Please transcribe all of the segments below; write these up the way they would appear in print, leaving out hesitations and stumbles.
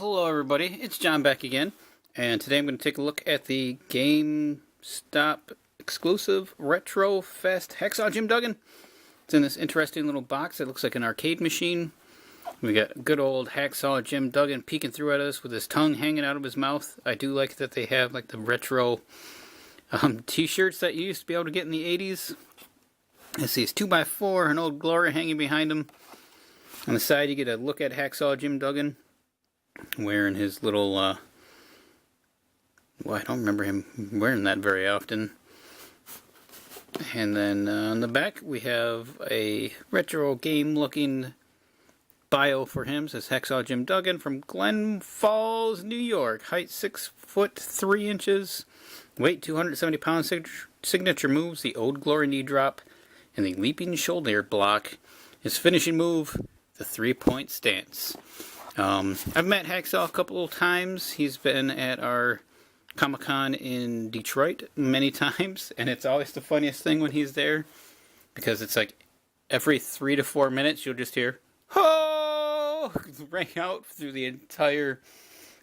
Hello everybody, it's John back again, and today I'm going to take a look at the GameStop exclusive RetroFest HACKSAW Jim Duggan. It's in this interesting little box that looks like an arcade machine. We got good old HACKSAW Jim Duggan peeking through at us with his tongue hanging out of his mouth. I do like that they have like the retro t-shirts that you used to be able to get in the 80s. Let's see, it's 2x4, an old glory hanging behind him. On the side you get a look at HACKSAW Jim Duggan wearing his little, well, I don't remember him wearing that very often. And then on the back we have a retro game looking bio for him. It says HACKSAW Jim Duggan from Glen Falls, New York. Height 6 foot 3 inches. Weight 270 pounds. Signature moves: the Old Glory knee drop and the leaping shoulder block. His finishing move: the 3-point stance. I've met HACKSAW a couple of times. He's been at our Comic-Con in Detroit many times, and it's always the funniest thing when he's there, because it's like every 3 to 4 minutes you'll just hear "ho!" ring out through the entire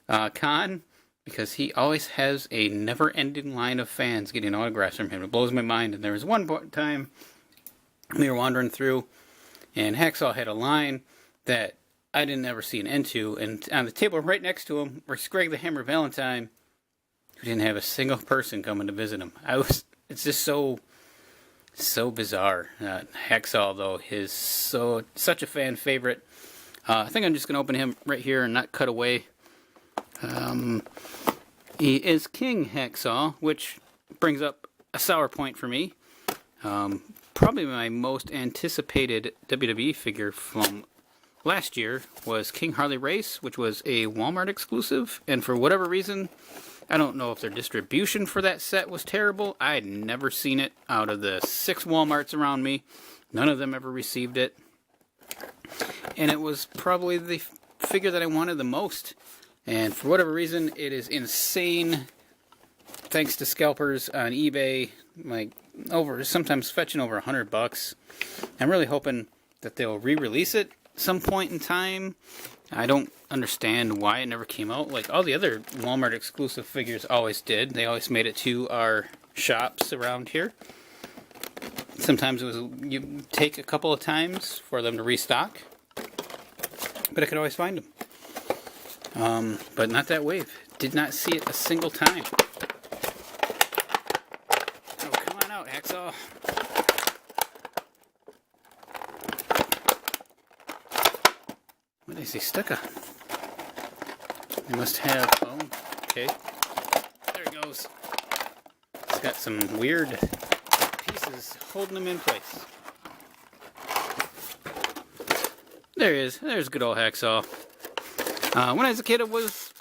con, because he always has a never-ending line of fans getting autographs from him. It blows my mind. And there was one time we were wandering through, and HACKSAW had a line that I didn't ever see an end to, and on the table right next to him was Greg the Hammer Valentine, who didn't have a single person coming to visit him. It's just so bizarre. HACKSAW, though, is such a fan favorite. I think I'm just going to open him right here and not cut away. He is King HACKSAW, which brings up a sour point for me. Probably my most anticipated WWE figure from last year was King Harley Race, which was a Walmart exclusive, and for whatever reason, I don't know if their distribution for that set was terrible. I had never seen it out of the 6 Walmarts around me. None of them ever received it. And it was probably the figure that I wanted the most. And for whatever reason, it is insane. Thanks to scalpers on eBay, like sometimes fetching over $100. I'm really hoping that they'll re-release it some point in time. I don't understand why it never came out. Like all the other Walmart exclusive figures always did. They always made it to our shops around here. Sometimes it was you take a couple of times for them to restock, but I could always find them. But not that wave. Did not see it a single time. Oh, come on out, HACKSAW. What is he stuck on? He must have, oh, okay. There he goes. It's got some weird pieces holding him in place. There he is. There's good old HACKSAW. When I was a kid, I was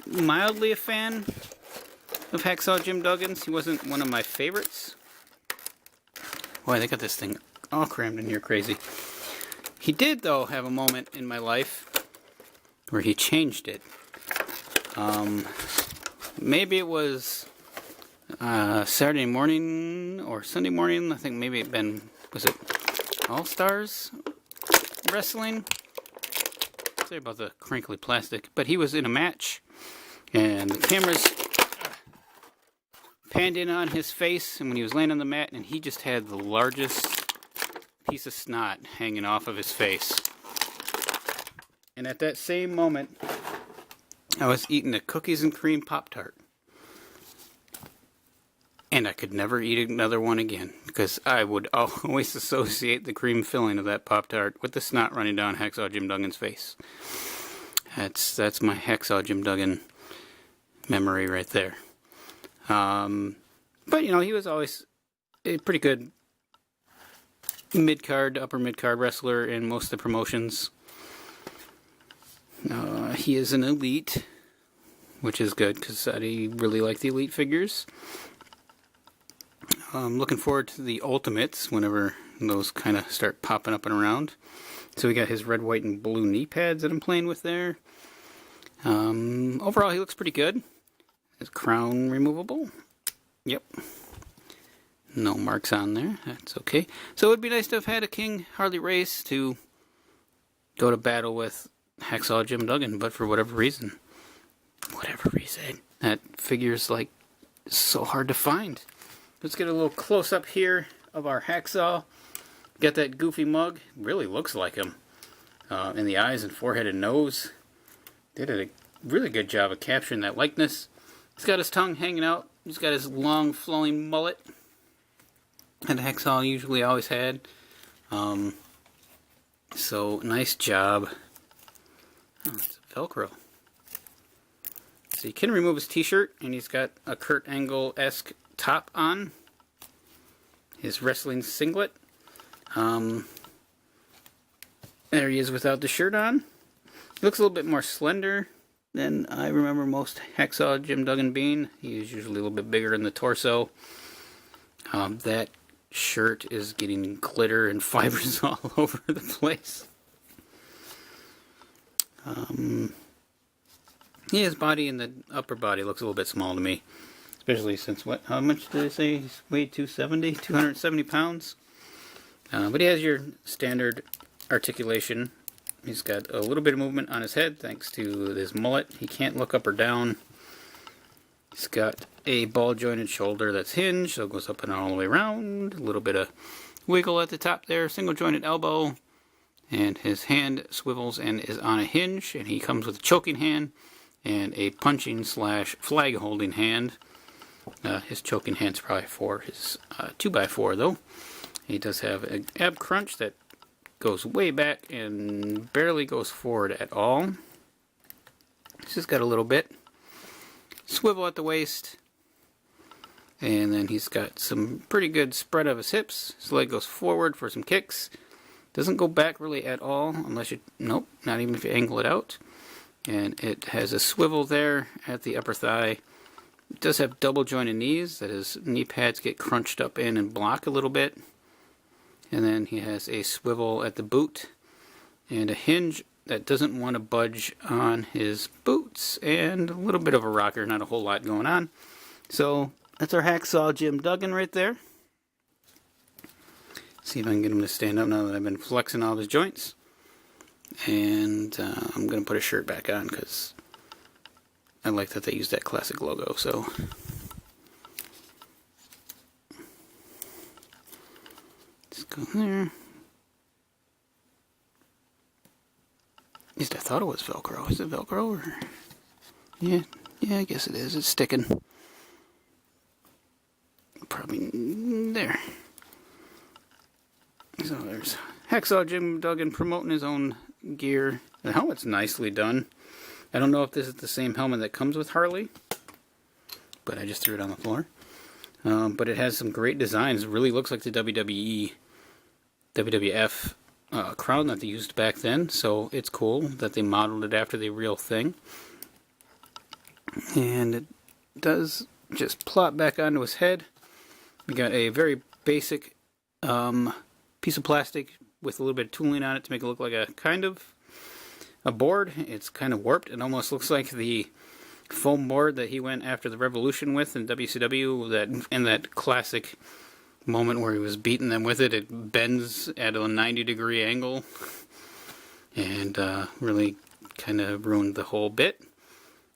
mildly a fan of HACKSAW Jim Duggan's. He wasn't one of my favorites. Boy, they got this thing all crammed in here crazy. He did, though, have a moment in my life where he changed it. Maybe it was Saturday morning or Sunday morning. I think maybe was it All Stars Wrestling? Sorry about the crinkly plastic. But he was in a match, and the cameras panned in on his face, and when he was laying on the mat, and he just had the largest piece of snot hanging off of his face. And at that same moment, I was eating a cookies and cream Pop-Tart. And I could never eat another one again, because I would always associate the cream filling of that Pop-Tart with the snot running down HACKSAW Jim Duggan's face. That's my HACKSAW Jim Duggan memory right there. But, you know, he was always a pretty good mid-card, upper mid-card wrestler in most of the promotions. He is an elite, which is good because I really like the elite figures. I'm looking forward to the ultimates whenever those kind of start popping up and around. So we got his red, white, and blue knee pads that I'm playing with there. Overall, he looks pretty good. His crown removable. Yep. No marks on there. That's okay. So it would be nice to have had a King Harley Race to go to battle with Hacksaw Jim Duggan, but for whatever reason, that figure's like so hard to find. Let's get a little close up here of our hacksaw. Got that goofy mug. Really looks like him in the eyes and forehead and nose. Did a really good job of capturing that likeness. He's got his tongue hanging out. He's got his long flowing mullet that Hacksaw usually always had. So nice job. Oh, it's Velcro. So you can remove his t-shirt, and he's got a Kurt Angle-esque top on. His wrestling singlet. There he is without the shirt on. He looks a little bit more slender than I remember most Hacksaw Jim Duggan being. He is usually a little bit bigger in the torso. That shirt is getting glitter and fibers all over the place. His body and the upper body looks a little bit small to me. Especially since, how much did I say? He's weighed 270 pounds. But he has your standard articulation. He's got a little bit of movement on his head thanks to his mullet. He can't look up or down. He's got a ball jointed shoulder that's hinged, so it goes up and all the way around. A little bit of wiggle at the top there, single jointed elbow. And his hand swivels and is on a hinge, and he comes with a choking hand and a punching / flag holding hand. His choking hand's probably for his 2x4 though. He does have an ab crunch that goes way back and barely goes forward at all. He's just got a little bit. Swivel at the waist. And then he's got some pretty good spread of his hips. His leg goes forward for some kicks. Doesn't go back really at all unless you, nope, not even if you angle it out. And it has a swivel there at the upper thigh. It does have double jointed knees that his knee pads get crunched up in and block a little bit. And then he has a swivel at the boot and a hinge that doesn't want to budge on his boots, and a little bit of a rocker, not a whole lot going on. So that's our Hacksaw Jim Duggan right there. See if I can get him to stand up now that I've been flexing all of his joints. And I'm going to put his shirt back on because I like that they used that classic logo. So just go there. At least I thought it was Velcro. Is it Velcro? Or? Yeah, I guess it is. It's sticking. Probably there. So there's Hacksaw Jim Duggan promoting his own gear. The helmet's nicely done. I don't know if this is the same helmet that comes with Harley, but I just threw it on the floor. But it has some great designs. It really looks like the WWF crown that they used back then, so it's cool that they modeled it after the real thing. And it does just plop back onto his head. We got a very basic piece of plastic with a little bit of tooling on it to make it look like a kind of a board. It's kind of warped. It almost looks like the foam board that he went after the Revolution with in WCW, that in that classic moment where he was beating them with it. It bends at a 90-degree angle and really kind of ruined the whole bit.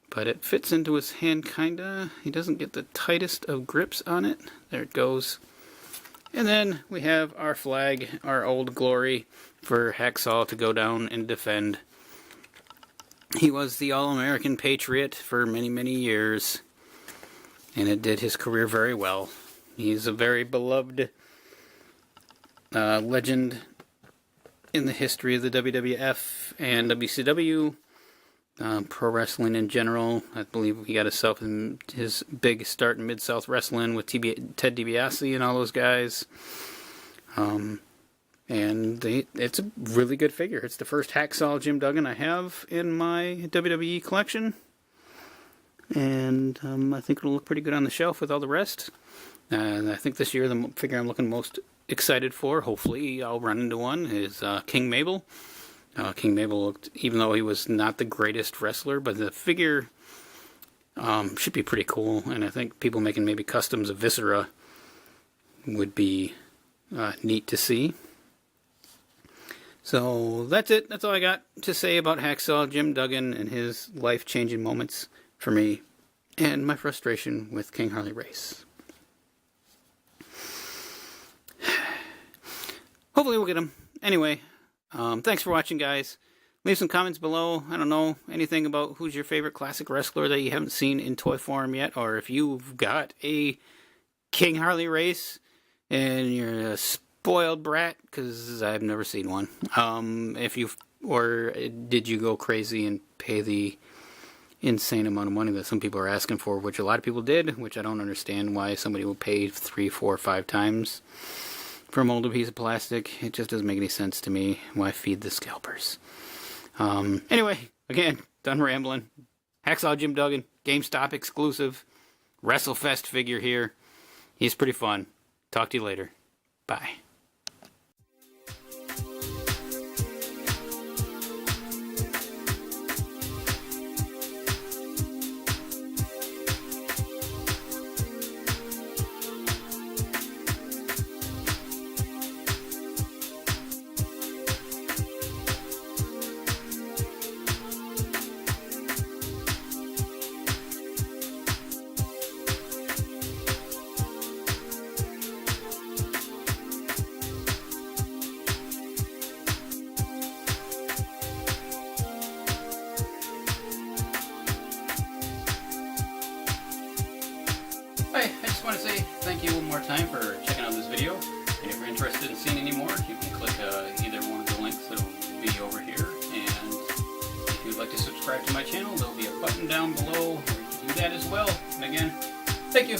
But it fits into his hand kinda. He doesn't get the tightest of grips on it. There it goes. And then we have our flag, our old glory for Hacksaw to go down and defend. He was the All-American Patriot for many, many years, and it did his career very well. He's a very beloved legend in the history of the WWF and WCW, pro wrestling in general. I believe he got his big start in Mid-South Wrestling with Ted DiBiase and all those guys. And it's a really good figure. It's the first Hacksaw Jim Duggan I have in my WWE collection. And I think it'll look pretty good on the shelf with all the rest. And I think this year the figure I'm looking most excited for, hopefully I'll run into one, is King Mabel. King Mabel looked, even though he was not the greatest wrestler, but the figure should be pretty cool. And I think people making maybe customs of Viscera would be neat to see. So that's it. That's all I got to say about Hacksaw Jim Duggan and his life-changing moments for me and my frustration with King Harley Race. Hopefully we'll get him. Anyway, thanks for watching, guys. Leave some comments below. I don't know, anything about who's your favorite classic wrestler that you haven't seen in toy form yet, or if you've got a King Harley Race and you're a spoiled brat, because I've never seen one. Or did you go crazy and pay the insane amount of money that some people are asking for, which a lot of people did, which I don't understand why somebody will pay 3, 4, 5 times for a molded piece of plastic. It just doesn't make any sense to me. Why feed the scalpers? Anyway, again, done rambling. Hacksaw Jim Duggan, GameStop exclusive, WrestleFest figure here. He's pretty fun. Talk to you later. Bye. Hi, I just want to say thank you one more time for checking out this video, and if you're interested in seeing any more, you can click either one of the links that will be over here, and if you'd like to subscribe to my channel, there'll be a button down below where you can do that as well. And again, thank you.